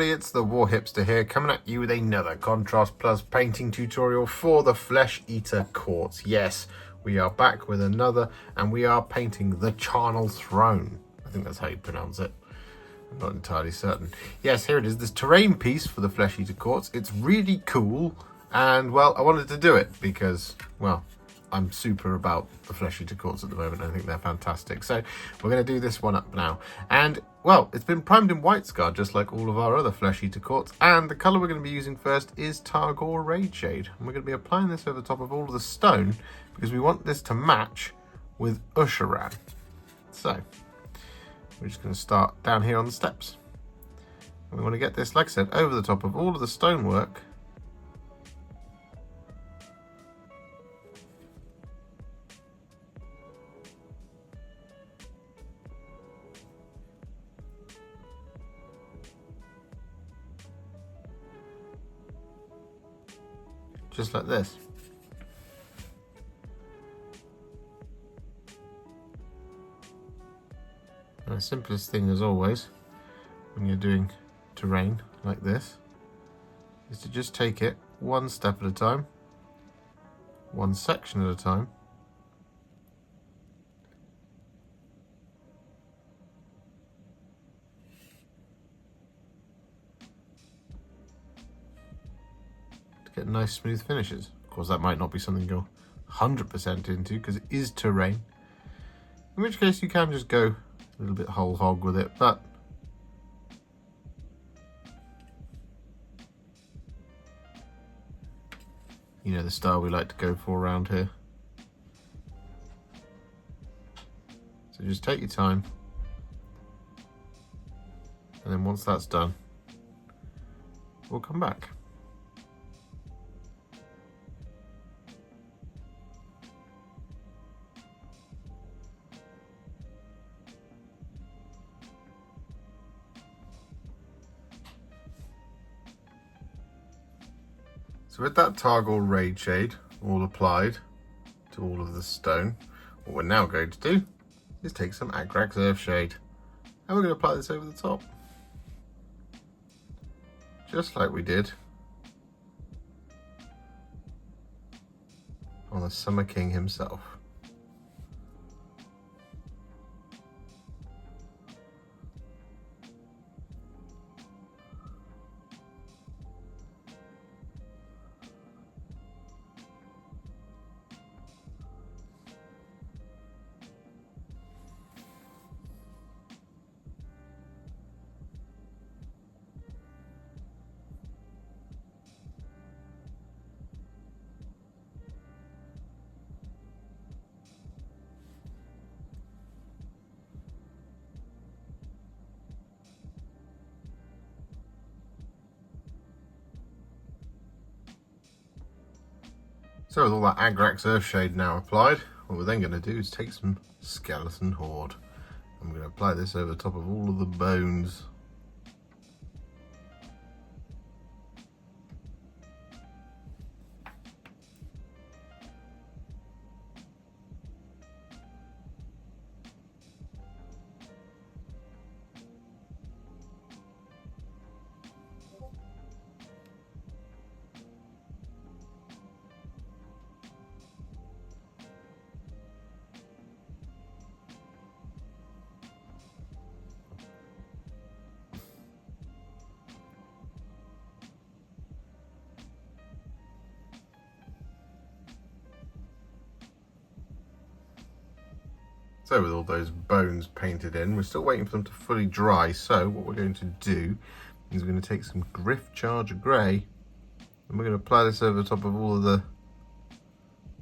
everybody, it's the Warhipster here, coming at you with another Contrast Plus painting tutorial for the Flesh Eater Quartz. Yes, we are back with another, and we are painting the Charnel Throne. I think that's how you pronounce it. I'm not entirely certain. Yes, here it is, this terrain piece for the Flesh Eater Quartz. It's really cool, and well, I wanted to do it because, well, I'm super about the Flesh Eater Quartz at the moment. I think they're fantastic. So we're going to do this one up now. And, well, it's been primed in White Scar, just like all of our other Flesh Eater Quartz. And the colour we're going to be using first is Targor Rageshade. And we're going to be applying this over the top of all of the stone because we want this to match with Usharan. So we're just going to start down here on the steps. And we want to get this, like I said, over the top of all of the stonework. Just like this. And the simplest thing as always when you're doing terrain like this is to just take it one step at a time, one section at a time, get nice smooth finishes. Of course, that might not be something you're 100% into because it is terrain, in which case you can just go a little bit whole hog with it, but you know the style we like to go for around here. So just take your time, and then once that's done, we'll come back. So with that Targor Rageshade all applied to all of the stone, what we're now going to do is take some Agrax Earthshade and we're going to apply this over the top. Just like we did on the Summer King himself. So with all that Agrax Earthshade now applied, what we're then going to do is take some Skeleton Horde. And we're going to apply this over the top of all of the bones. So with all those bones painted in, we're still waiting for them to fully dry. So what we're going to do is we're going to take some Gryph-Charger Grey and we're going to apply this over the top of all of the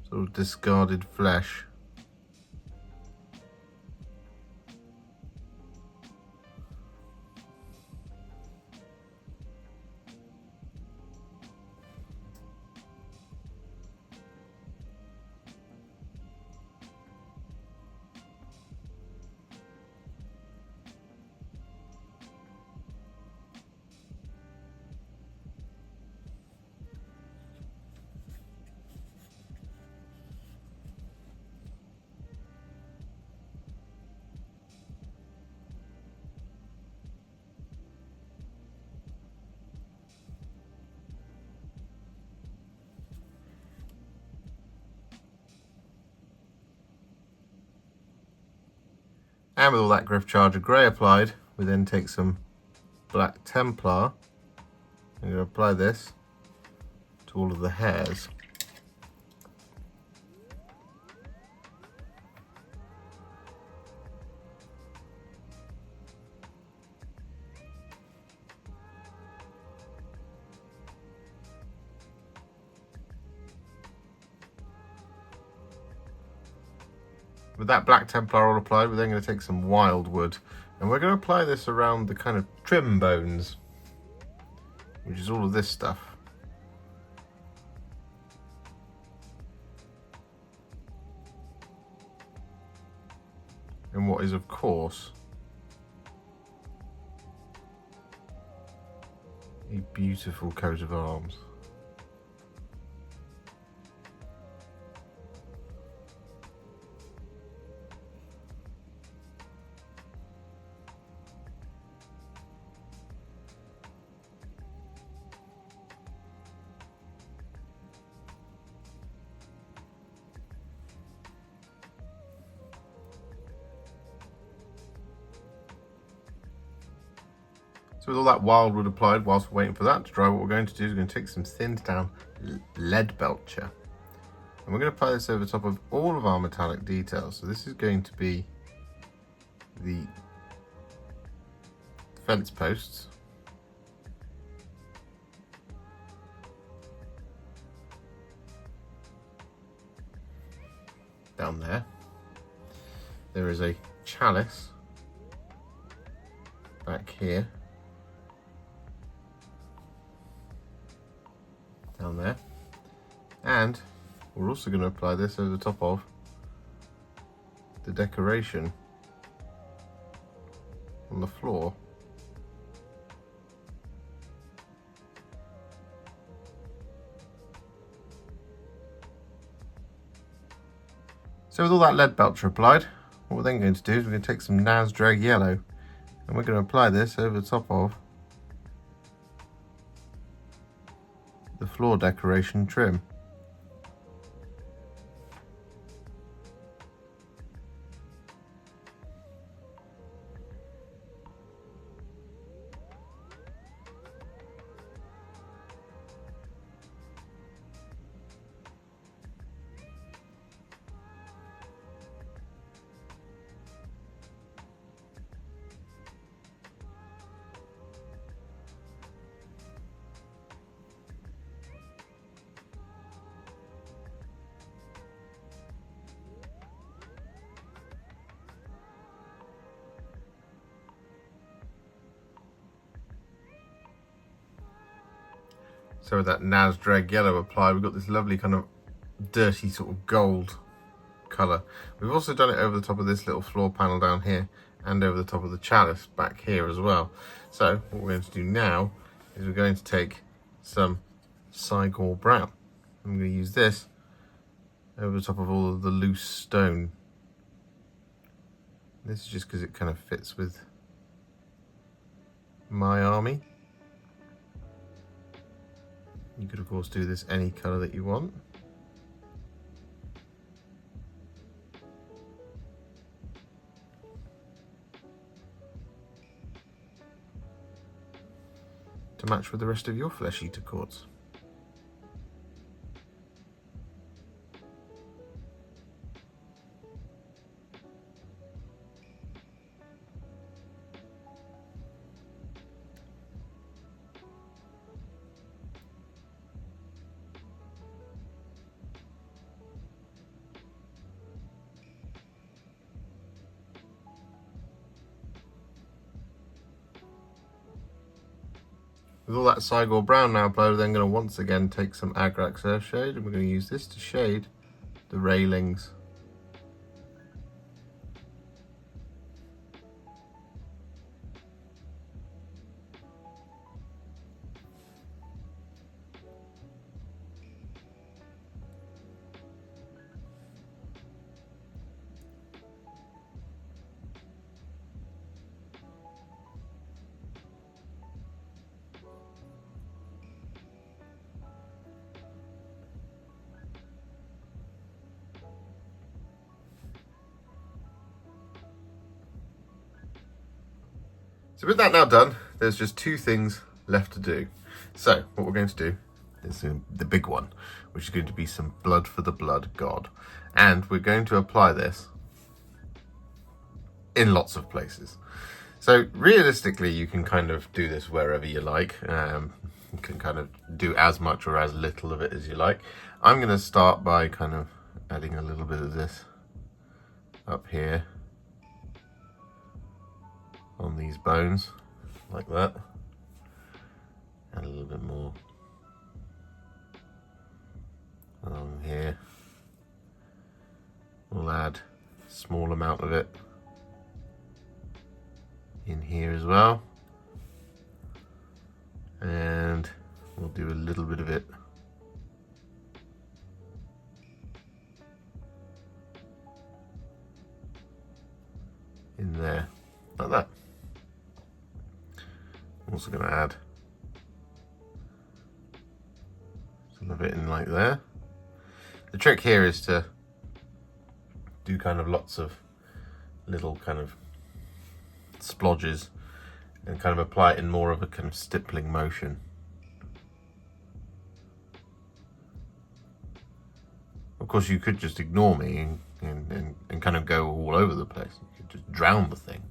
sort of discarded flesh. And with all that Gryph-Charger Grey applied, we then take some black Templar. I'm going to apply this to all of the hairs. With that black Templar all applied, we're then going to take some Wyldwood, and we're going to apply this around the kind of trim bones, which is all of this stuff. And what is, of course, a beautiful coat of arms. So with all that Wyldwood applied, whilst we're waiting for that to dry, what we're going to do is we're going to take some thinned down Leadbelcher. And we're going to apply this over top of all of our metallic details. So this is going to be the fence posts. Down there. There is a chalice back here. Down there, and we're also going to apply this over the top of the decoration on the floor. So with all that Leadbelcher applied, what we're then going to do is we're going to take some Nazdreg Yellow, and we're going to apply this over the top of the floor decoration trim. So with that Nazdreg Yellow applied, we've got this lovely kind of dirty sort of gold colour. We've also done it over the top of this little floor panel down here and over the top of the chalice back here as well. So what we're going to do now is we're going to take some Cygor Brown. I'm going to use this over the top of all of the loose stone. This is just because it kind of fits with my army. You could of course do this any colour that you want. To match with the rest of your flesh eater courts. With all that Cygor Brown now applied, we're then going to once again take some Agrax Earthshade, and we're going to use this to shade the railings. So with that now done, there's just 2 things left to do. So what we're going to do is the big one, which is going to be some blood for the blood god. And we're going to apply this in lots of places. So realistically, you can kind of do this wherever you like. You can kind of do as much or as little of it as you like. I'm going to start by kind of adding a little bit of this up here on these bones, like that. Add a little bit more along here. We'll add a small amount of it in here as well, and we'll do a little bit of it in there, like that. I'm also going to add some of it in like there. The trick here is to do kind of lots of little kind of splodges and kind of apply it in more of a kind of stippling motion. Of course, you could just ignore me and kind of go all over the place. You could just drown the thing.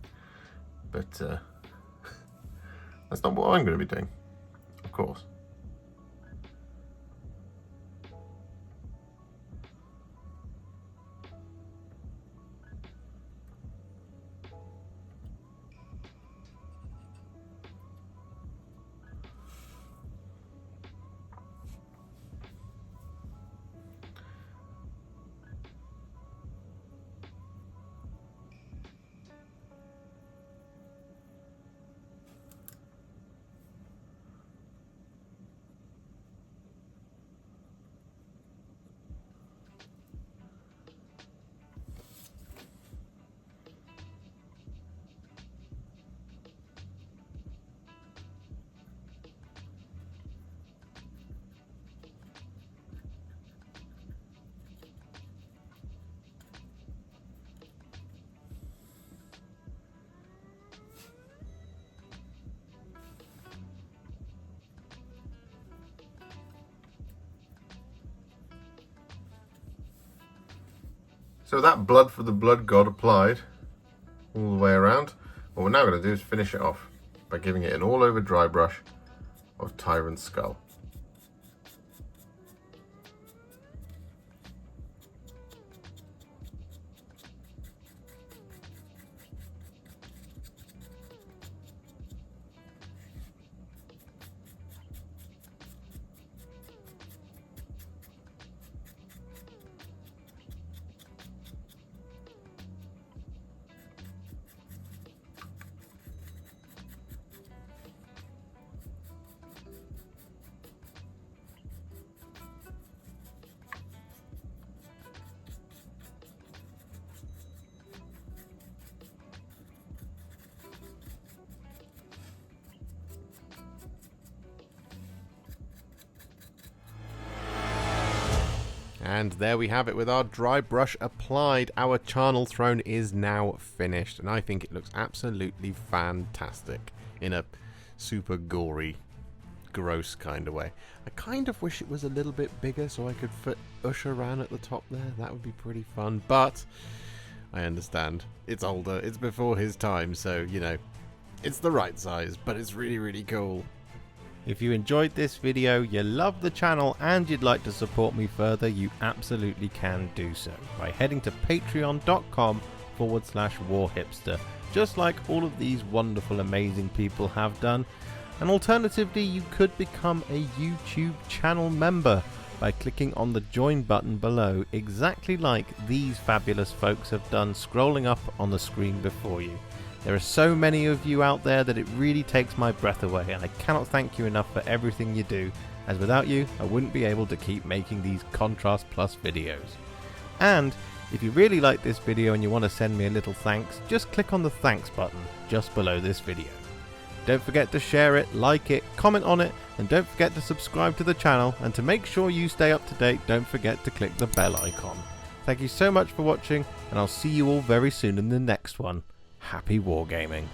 But that's not what I'm going to be doing, of course. So that blood for the blood god applied all the way around, what we're now going to do is finish it off by giving it an all over dry brush of Tyrant Skull. And there we have it with our dry brush applied. Our charnel throne is now finished, and I think it looks absolutely fantastic in a super gory, gross kind of way. I kind of wish it was a little bit bigger so I could fit Usher around at the top there. That would be pretty fun, but I understand. It's older, it's before his time, so, you know, it's the right size, but it's really, really cool. If you enjoyed this video, you love the channel, and you'd like to support me further, you absolutely can do so by heading to patreon.com/warhipster, just like all of these wonderful, amazing people have done. And alternatively, you could become a YouTube channel member by clicking on the join button below, exactly like these fabulous folks have done, scrolling up on the screen before you. There are so many of you out there that it really takes my breath away, and I cannot thank you enough for everything you do, as without you I wouldn't be able to keep making these Contrast Plus videos. And if you really like this video and you want to send me a little thanks, just click on the thanks button just below this video. Don't forget to share it, like it, comment on it, and don't forget to subscribe to the channel, and to make sure you stay up to date, don't forget to click the bell icon. Thank you so much for watching, and I'll see you all very soon in the next one. Happy wargaming.